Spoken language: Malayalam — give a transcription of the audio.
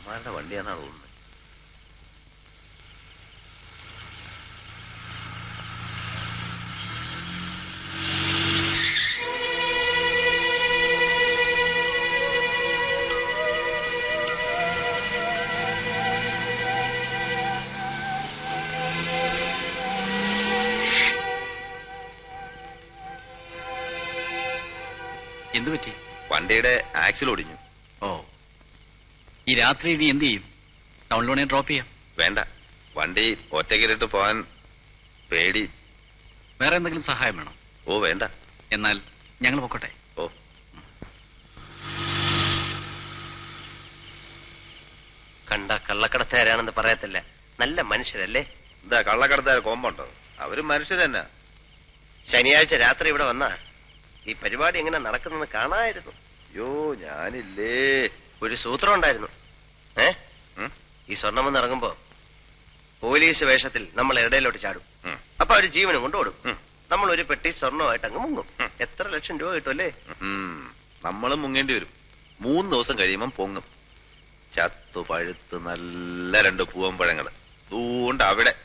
അവന്മാരുടെ വണ്ടിയാന്നാ തോന്നുന്നത്. എന്തു പറ്റി? വണ്ടിയുടെ ആക്സിൽ ഒടിഞ്ഞു. ഓ, ഈ രാത്രി ഇനി എന്ത് ചെയ്യും? ടൗണിലോണെ ഡ്രോപ്പ് ചെയ്യാം. വേണ്ട, വണ്ടി ഒറ്റയ്ക്കിലിട്ട് പോകാൻ പേടി. വേറെ എന്തെങ്കിലും സഹായം വേണം? ഓ വേണ്ട. എന്നാൽ ഞങ്ങൾ പൊക്കോട്ടെ. ഓ, കണ്ട കള്ളക്കടത്തുകാരാണെന്ന് പറയത്തില്ല. നല്ല മനുഷ്യരല്ലേ? എന്താ കള്ളക്കടത്തുകാർ കോമ്പുണ്ടോ? അവര് മനുഷ്യർ തന്നെ. ശനിയാഴ്ച രാത്രി ഇവിടെ വന്നാ ഈ പരിപാടി എങ്ങനെ നടക്കുന്നെന്ന് കാണാമായിരുന്നു. അയ്യോ, ഞാനില്ലേ. ഒരു സൂത്രം ഉണ്ടായിരുന്നു. ഈ സ്വർണ്ണമെന്ന് ഇറങ്ങുമ്പോ പോലീസ് വേഷത്തിൽ നമ്മൾ ഇടയിലോട്ട് ചാടും. അപ്പൊ അവര് ജീവനും കൊണ്ടുപോടും. നമ്മൾ ഒരു പെട്ടി സ്വർണ്ണമായിട്ട് അങ്ങ് മുങ്ങും. എത്ര ലക്ഷം രൂപ കിട്ടുമല്ലേ? നമ്മളും മുങ്ങേണ്ടി വരും. 3 ദിവസം കഴിയുമ്പം പൊങ്ങും. ചത്തു പഴുത്ത് നല്ല 2 പൂവമ്പഴങ്ങള് ദൂണ്ട് അവിടെ.